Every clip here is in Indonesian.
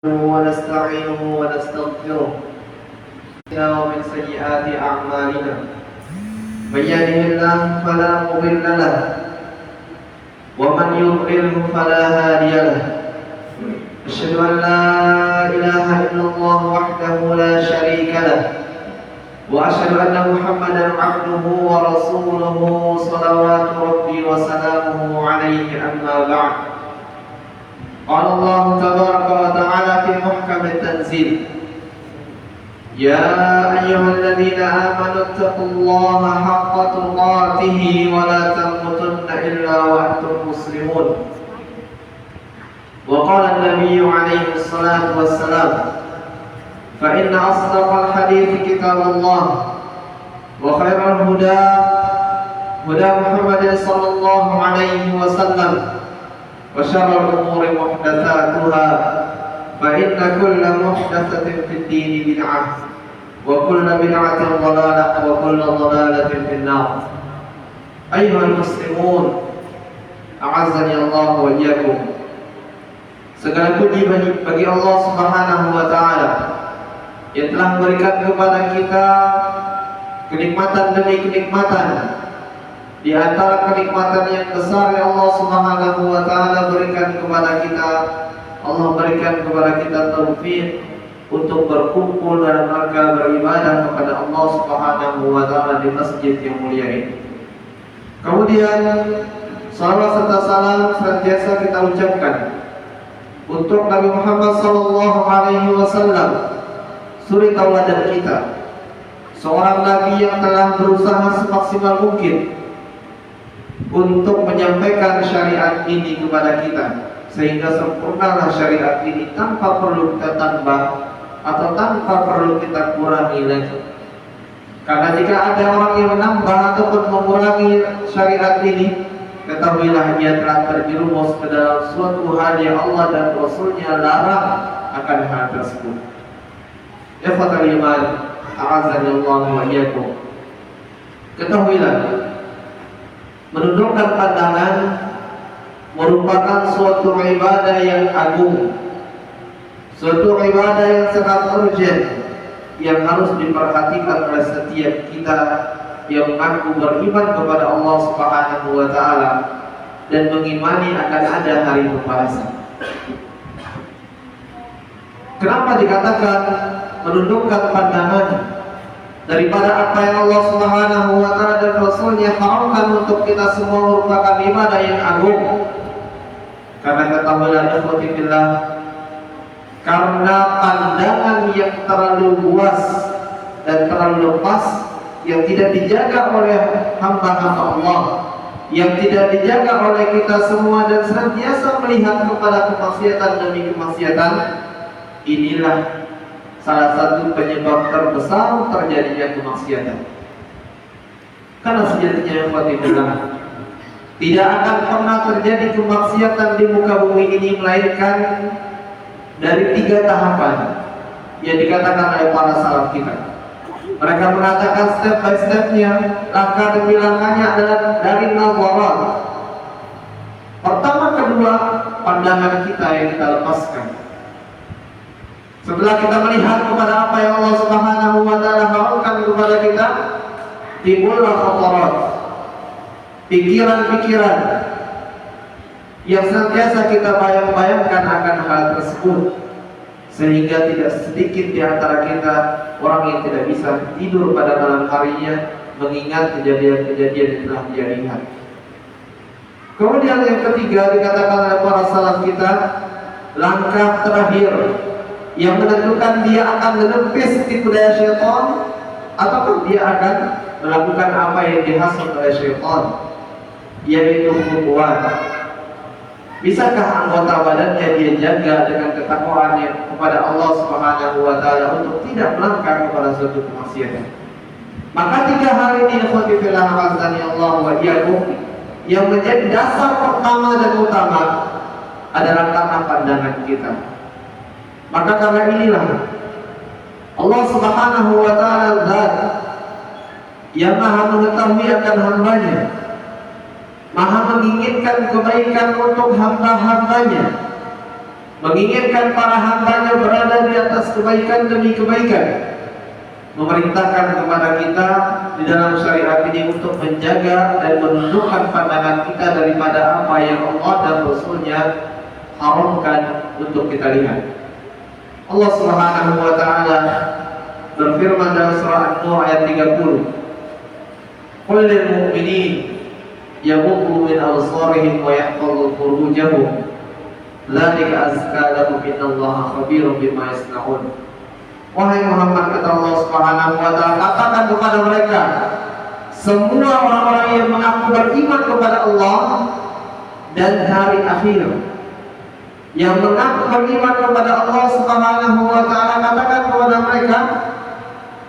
ونستعينه ونستغفره ومن سيئات أعمالنا من يهده الله فلا مضل له ومن يضلله فلا هادي له أشهد أن لا إله إلا الله وحده لا شريك له وأشهد أن محمدا عبده ورسوله صلوات ربي وسلامه عليه أما بعد. قال الله تبارك وتعالى في محكم التنزيل: يا أيها الذين آمنوا اتقوا الله حق تقاته ولا تموتن إلا وأنتم مسلمون. وقال النبي عليه الصلاة والسلام: فإن أصدق الحديث كتاب الله وخير الهدى هدى محمد صلى الله عليه وسلم وشر الأمور محدثاتها فإن كل محدثة في الدين بدعة وكل بدعة ضلالة وكل ضلالة في النار. أيها المسلمون أعزني الله وإياكم. Segala puji bagi Allah Subhanahu wa Ta'ala yang telah memberikan kepada kita kenikmatan demi kenikmatan. Di antara kenikmatan yang besar yang Allah Subhanahu wa Ta'ala berikan kepada kita, Allah berikan kepada kita taufik untuk berkumpul dalam rangka beribadah kepada Allah Subhanahu wa Ta'ala di masjid yang mulia ini. Kemudian salawat serta salam senantiasa kita ucapkan untuk Nabi Muhammad sallallahu alaihi wasallam, suri tauladan kita, seorang nabi yang telah berusaha semaksimal mungkin untuk menyampaikan syariat ini kepada kita, sehingga sempurnalah syariat ini tanpa perlu kita tambah atau tanpa perlu kita kurangi lagi. Karena jika ada orang yang menambah ataupun mengurangi syariat ini, ketahuilah dia telah terjerumus ke dalam suatu hal yang Allah dan Rasulnya larang akan hal tersebut. Ikhwatal iman, a'azzanillahu wa iyyakum. Ketahuilah, menundukkan pandangan merupakan suatu ibadah yang agung, suatu ibadah yang sangat urgent, yang harus diperhatikan oleh setiap kita yang mengaku beriman kepada Allah Subhanahu wa Ta'ala dan mengimani akan ada hari pembalasan. Kenapa dikatakan menundukkan pandangan daripada apa yang Allah Subhanahu wa Ta'ala dan Rasulnya haramkan untuk kita semua merupakan ibadah yang agung? Karena ketahuilah ikhwati fillah, karena pandangan yang terlalu luas dan terlalu lepas yang tidak dijaga oleh hamba-hamba Allah, yang tidak dijaga oleh kita semua dan senantiasa melihat kepada kemaksiatan demi kemaksiatan, inilah salah satu penyebab terbesar terjadinya kemaksiatan. Karena sejatinya ikhwatillah, tidak akan pernah terjadi kemaksiatan di muka bumi ini melainkan dari 3 tahapan yang dikatakan oleh para salaf kita. Mereka mengatakan step by stepnya, langkah demi langkahnya adalah dari nazarat. Pertama, kedua, pandangan kita yang kita lepaskan. Setelah kita melihat kepada apa yang Allah Subhanahu wa Ta'ala haramkan kepada kita, timbullah khatarat, pikiran-pikiran yang senantiasa kita bayang-bayangkan akan hal tersebut, sehingga tidak sedikit di antara kita orang yang tidak bisa tidur pada malam harinya mengingat kejadian-kejadian yang telah dia lihat. Kemudian yang ketiga dikatakan oleh para salaf kita, langkah terakhir yang menentukan dia akan menepis tipu daya syaitan ataukah dia akan melakukan apa yang dihasut oleh syaitan, yaitu khutuwat. Bisakah anggota badannya dia jaga dengan ketakwaannya kepada Allah Subhanahu wa Ta'ala untuk tidak melangkah kepada suatu kemaksiatan? Maka 3 hal ini ikhwati fillah azani Allah wa iyyakum yang menjadi dasar pertama dan utama adalah karena pandangan kita. Maka karena inilah Allah Subhanahu wa Ta'ala zat yang maha mengetahui akan hambanya, maha menginginkan kebaikan untuk hamba-hambanya, menginginkan para hambanya berada di atas kebaikan demi kebaikan, memerintahkan kepada kita di dalam syariat ini untuk menjaga dan menundukkan pandangan kita daripada apa yang Allah dan Rasulnya haramkan untuk kita lihat. Allah Subhanahu wa ta'ala berfirman dalam surah An-Nur ayat 30, qul lil mu'minin yaghuddu min absarihim wa yahfazu furujahum dzalika azka lahum innallaha khabirun bima yasnaun. Wahai Muhammad, kata Allah Subhanahu wa ta'ala, katakan kepada mereka, semua orang-orang yang mengaku beriman kepada Allah dan hari akhir, yang mengaku beriman kepada Allah Subhanahu wa ta'ala, katakan kepada mereka,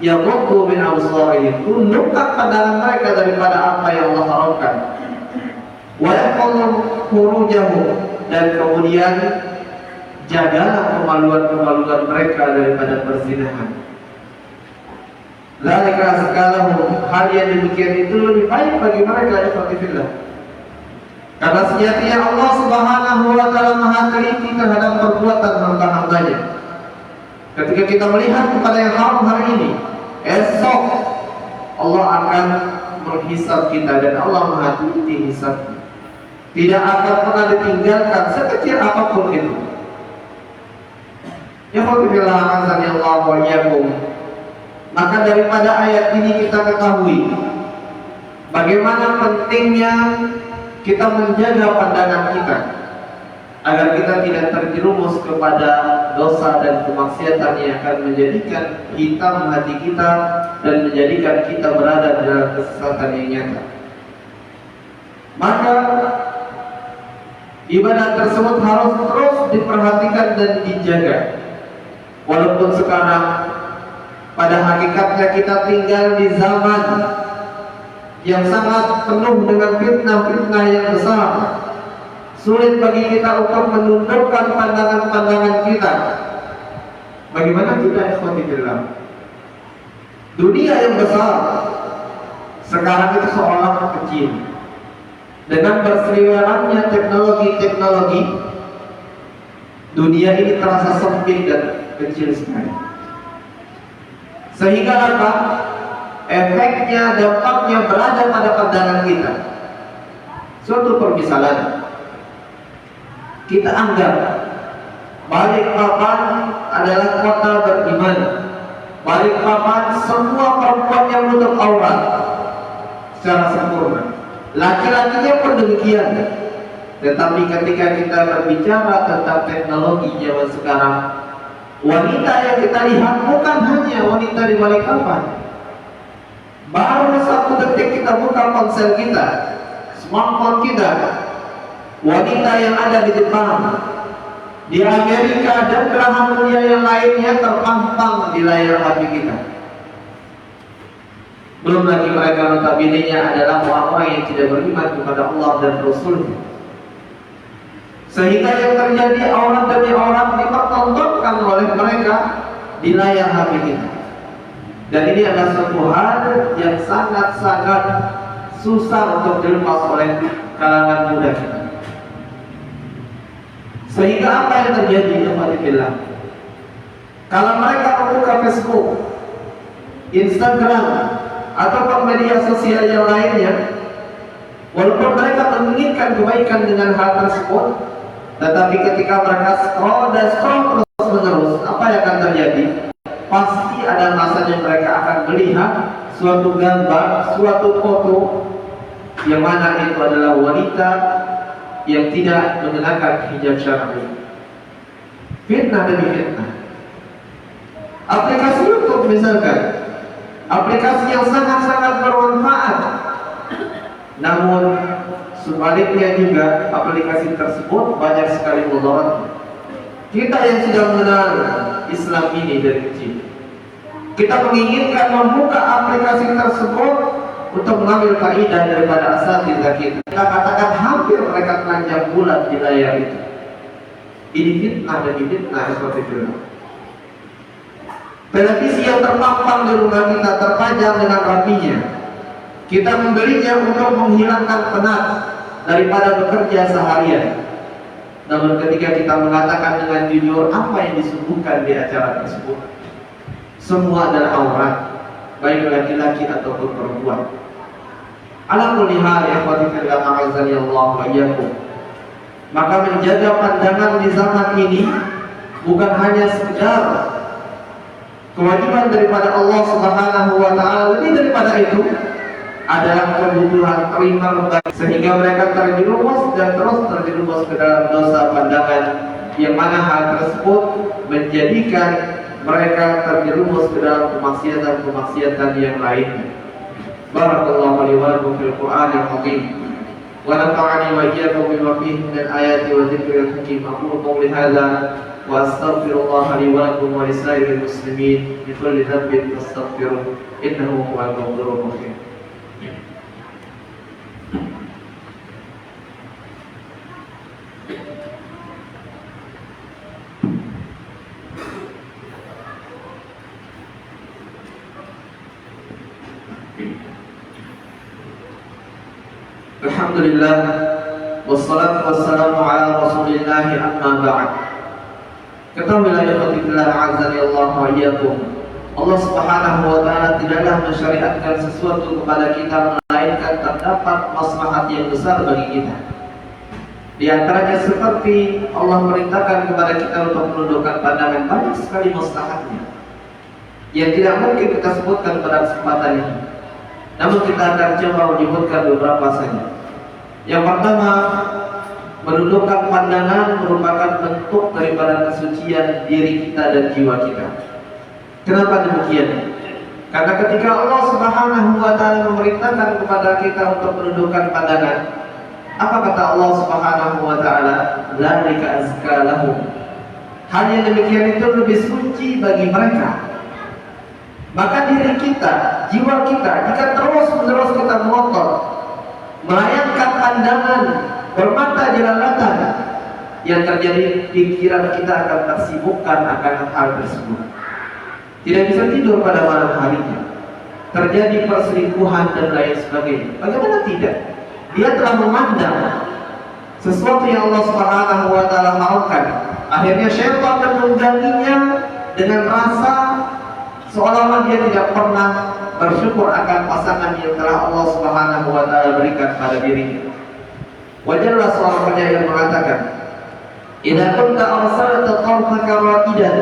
yaghuddu min absarihim, tundukkan pandangan mereka daripada apa yang Allah haramkan, wa yahfazu furujahum, dan kemudian jagalah kemaluan-kemaluan mereka daripada perzinahan. Dzalika azkalahum, hal yang demikian itu lebih baik bagi mereka, ikhwatifillah. Karena sejatinya Allah Subhanahu wa ta'ala maha teliti terhadap perbuatan hamba-hambanya. Ketika kita melihat kepada yang haram hari ini, esok Allah akan menghisab kita, dan Allah maha teliti hisab. Tidak akan pernah ditinggalkan sekecil apapun itu. Ya khotibillah azani Allah wa iyyakum. Maka daripada ayat ini kita ketahui bagaimana pentingnya kita menjaga pandangan kita agar kita tidak terjerumus kepada dosa dan kemaksiatan yang akan menjadikan hitam hati kita dan menjadikan kita berada dalam kesesatan yang nyata. Maka ibadah tersebut harus terus diperhatikan dan dijaga. Walaupun sekarang pada hakikatnya kita tinggal di zaman yang sangat penuh dengan fitnah-fitnah yang besar, sulit bagi kita untuk menundukkan pandangan-pandangan kita. Bagaimana kita ikhwatillah? Dunia yang besar sekarang itu seolah kecil. Dengan berseliwerannya teknologi-teknologi, dunia ini terasa sempit dan kecil sekali. Sehingga apa? Efeknya, dampaknya berada pada pandangan kita. Suatu permisalan, kita anggap Balikpapan adalah kota beriman. Balikpapan semua perempuan yang menutup aurat secara sempurna. Laki-lakinya pun demikian. Tetapi ketika kita berbicara tentang teknologi zaman sekarang, wanita yang kita lihat bukan hanya wanita di Balikpapan. Baru satu detik kita buka ponsel kita, smartphone kita, wanita yang ada di Jepang, di Amerika, dan belahan dunia yang lainnya terpampang di layar HP kita. Belum lagi mereka notabene-nya adalah orang-orang yang tidak beriman kepada Allah dan Rasul-Nya. Sehingga yang terjadi aurat demi aurat dipertontonkan oleh mereka di layar HP kita. Dan ini adalah suatu hal yang sangat-sangat susah untuk dilepas oleh kalangan muda kita. Sehingga apa yang terjadi? Alhamdulillah, kalau mereka membuka Facebook, Instagram, atau media sosial yang lainnya, walaupun mereka menginginkan kebaikan dengan hal tersebut, tetapi ketika mereka scroll terus menerus, apa yang akan terjadi? Pasti ada masanya mereka akan melihat suatu gambar, suatu foto yang mana itu adalah wanita yang tidak mengenakan hijab syar'i. Fitnah demi fitnah. Aplikasi YouTube misalkan, aplikasi yang sangat-sangat bermanfaat, namun sebaliknya juga aplikasi tersebut banyak sekali mudaratnya. Kita yang sudah mengenal Islam ini dari kecil, kita menginginkan membuka aplikasi tersebut untuk mengambil faedah daripada asatidzah kita. Kita katakan hampir mereka telanjang bulat di layar itu. Ini fitnah demi fitnah seperti itu. Televisi yang terpampang di rumah kita terpajang dengan rapinya. Kita membelinya untuk menghilangkan penat daripada bekerja seharian. Namun ketika kita mengatakan dengan jujur apa yang disebutkan di acara tersebut, semua adalah aurat, baik laki-laki ataupun perempuan. Ala kulli hal ya ikhwati fillah a'azzani Allah wa iyyakum. Maka menjaga pandangan di zaman ini bukan hanya sekedar kewajiban daripada Allah Subhanahu wa taala, lebih daripada itu adalah kebutuhan primer sehingga mereka terjerumus dan terus terjerumus ke dalam dosa pandangan, yang mana hal tersebut menjadikan mereka terjerumus ke dalam kemaksiatan yang lain. Barakallahu li wa lakum fil Qur'anil azim wa nafa'ani wa iyyakum bima fihi min al-ayati wa dzikril hakim. Aqulu qawli hadza wa astaghfirullah li wa lakum wa lisairil muslimin min kulli dhanbin fastaghfiruhu innahu huwal ghafurur rahim. Alhamdulillah wassalatu wassalamu ala rasulillah amma ba'd. Ketahuilah ya ikhwatillah azani Allah wa iyyakum, Allah Subhanahu wa taala tidaklah mensyariatkan sesuatu kepada kita melainkan terdapat maslahat yang besar bagi kita. Di antaranya seperti Allah merintahkan kepada kita untuk menundukkan pandangan, banyak sekali maslahatnya yang tidak mungkin kita sebutkan pada kesempatan ini. Namun kita akan coba menyebutkan beberapa saja. Yang pertama, menundukkan pandangan merupakan bentuk daripada kesucian diri kita dan jiwa kita. Kenapa demikian? Karena ketika Allah Subhanahu wa taala memerintahkan kepada kita untuk menundukkan pandangan, apa kata Allah Subhanahu wa taala? Dzalika azka lahum. Hal yang demikian itu lebih suci bagi mereka. Maka diri kita, jiwa kita, jika terus-menerus kita ngotot, melayangkan pandangan, bermata jelalatan, yang terjadi pikiran kita akan tersibukkan akan hal tersebut. Tidak bisa tidur pada malam harinya, terjadi perselingkuhan dan lain sebagainya. Bagaimana tidak? Dia telah memandang sesuatu yang Allah Subhanahu wa taala maukan. Akhirnya syaitan menungganginya dengan rasa seolah-olah dia tidak pernah bersyukur akan pasangan yang telah Allah Subhanahu wa taala berikan pada dirinya. Wajarlah seorang penyair mengatakan, "Idza kunta arsalta tarfaka ra'idan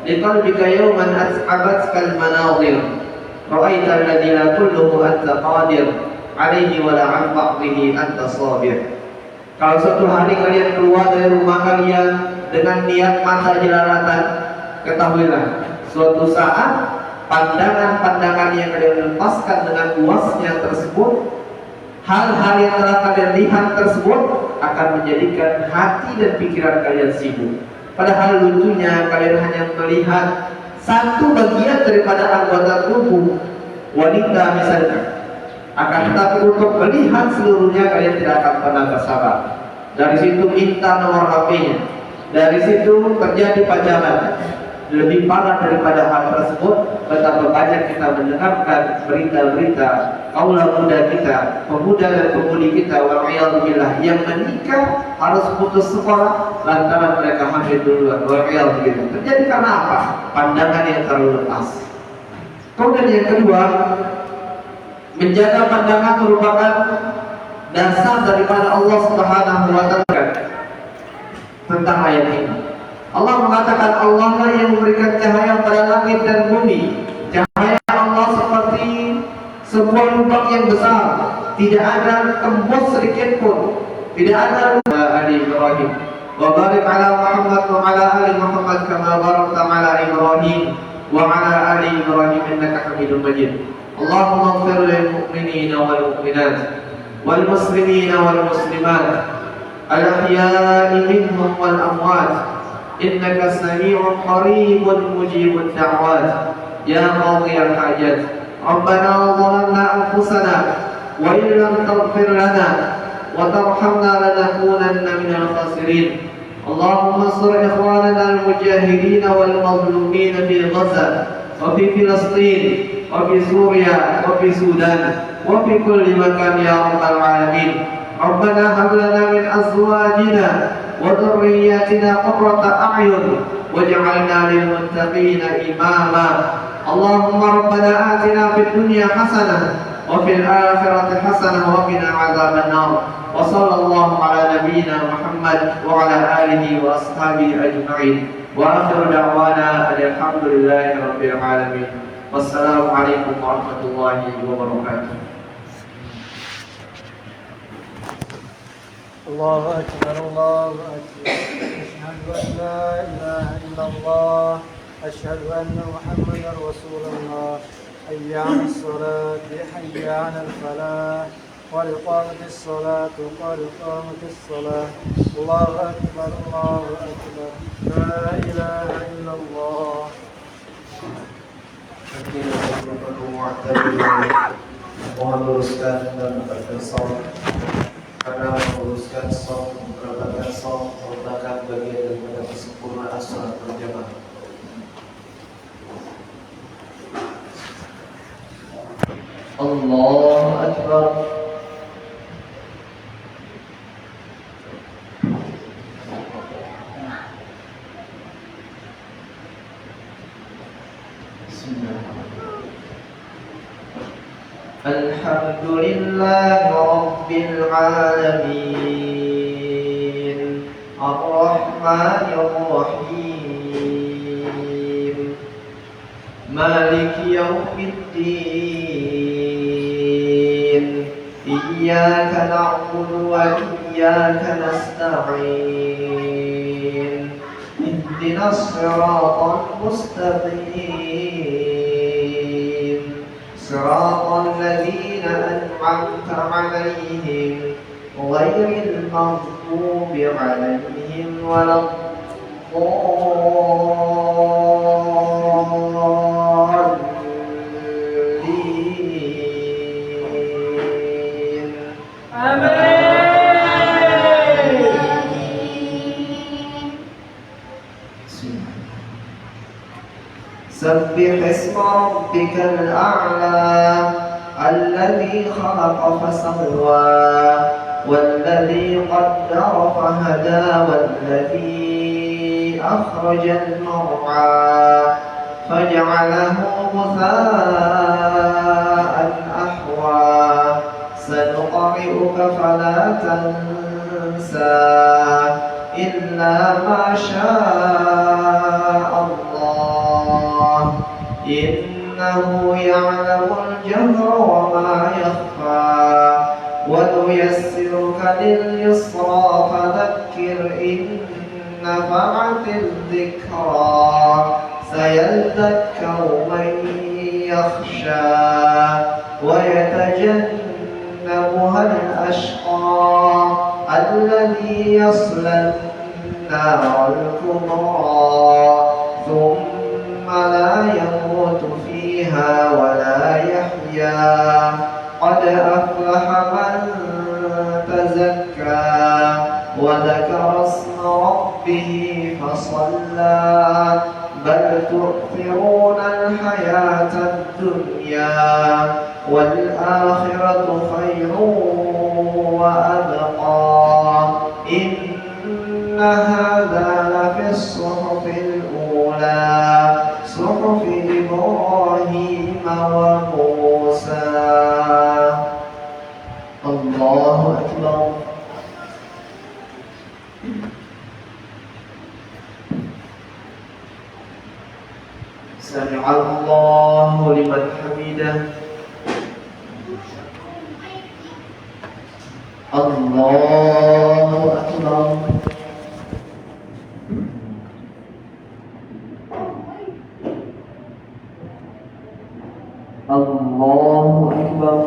liqalbika yawman as'abatka al-manazir, ra'aita alladhi la kulluhu anta qadir, 'alaihi wa la 'an ba'dihi anta sabir." Kalau suatu hari kalian keluar dari rumah kalian dengan niat mata jelalatan, ketahuilah suatu saat pandangan-pandangan yang kalian lepaskan dengan luasnya tersebut, hal-hal yang telah kalian lihat tersebut akan menjadikan hati dan pikiran kalian sibuk. Padahal lucunya kalian hanya melihat satu bagian daripada anggota tubuh wanita misalnya. Akan tetapi untuk melihat seluruhnya kalian tidak akan pernah bersabar. Dari situ minta nomor HP-nya, dari situ terjadi pacaran. Lebih parah daripada hal tersebut, betapa banyak kita mendengarkan berita-berita kaula muda kita, pemuda dan pemudi kita, wa'iyadzubillah, yang menikah harus putus sekolah lantaran mereka hamil duluan, wa'iyadzubillah. Terjadi karena apa? Pandangan yang terlalu lepas. Kemudian yang kedua, menjaga pandangan merupakan dasar daripada Allah Subhanahu wa taala tentang ayat ini. Allah mengatakan Allah lah yang memberikan cahaya pada langit dan bumi. Cahaya Allah seperti sebuah lubang yang besar, tidak ada tembus sedikit pun, tidak ada Ali Ibrahim. Wa barik ala Muhammad wa ala ali Muhammad kama barakta ala Ibrahim wa ala ali Ibrahim innaka Hamidum Majid. Allahumma ighfir lil mu'minina wal mu'minat wal muslimina wal muslimat al ahya'i minhum wal amwat innaka sami'un qaribun mujibud da'wat ya qadhiyal hajat. Rabbana zalamna anfusana wa in lam taghfir lana wa tarhamna lanakunanna minal khasirin. Allahumma ansur ikhwanana al-mujahidin wal mazlumin fi Gaza wa fi Filastin wa fi Suria wa fi Sudan wa fi kulli makan ya rabbal alamin. Rabbana hab lana min azwajina وذرياتنا قرة أعين واجعلنا للمتقين إماما. اللهم ربنا آتنا في الدنيا حسنة وفي الآخرة حسنة وقنا عذاب النار. وصلى الله على نبينا محمد وعلى آله وأصحابه أجمعين. وآخر دعوانا أن الحمد لله رب العالمين. والسلام عليكم ورحمة الله وبركاته. الله أكبر الله أكبر. أشهد أن لا إله إلا الله. أشهد أن محمدا رسول الله. حي على الصلاة حي على الفلاح. قد قامت الصلاة قد قامت الصلاة. الله أكبر الله أكبر. لا إله إلا الله. Mohon luruskan dan mendapatkan salat, karena meluruskan salat, mendapatkan salat merupakan bagian daripada kesempurnaan salat berjamaah. Allahu Akbar. Alhamdulillahi Rabbil Alamin, Ar-Rahmanir Rahim, Maliki Yawmiddin, Iyyaka na'budu wa iyyaka nasta'in, Ihdinas siratal mustaqim, صراط الذين أنعمت عليهم غير المغضوب عليهم ولا الضالين. آمين. سبح اسم ربك الأعلى الذي خلق فسوى والذي قدر فهدى والذي أخرج المرعى فجعله غثاء أحوى سنقرئك فلا تنسى إلا ما شاء الله إنه يعلم الجهر وما يخفى ونيسرك لليسرى فذكر إن نفعت الذكرى سيذكر من يخشى ويتجنبها الأشقى الذي يصلى النار الكبرى ثم لا يموت فيها ولا يحيا قد أفلح من تزكى وذكر اسم ربه فصلى بل تؤثرون الحياة الدنيا والآخرة خير وأبقى إن هذا لفي الصحف الأولى صحف إبراهيم وموسى. الله أكبر. سمع الله لمن حمده. الله أكبر. الله أكبر.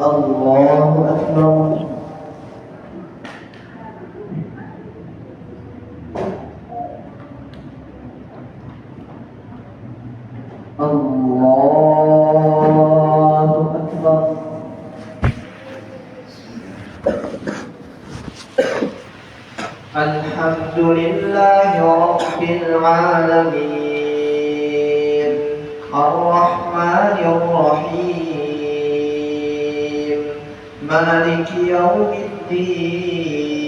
الله أكبر. الله أكبر. الحمد لله رب العالمين الرحمن الرحيم مالك يوم الدين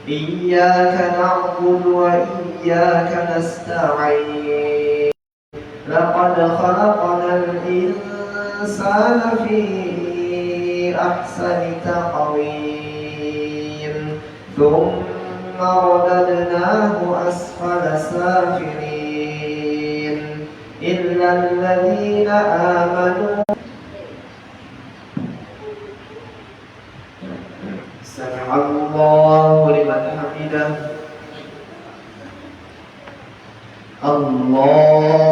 إياك نعبد وإياك نستعين لقد خلقنا الإنسان في أحسن تقويم ثم رددناه أسفل سافلين إلا الذين آمنوا سمع الله لمن حمده الله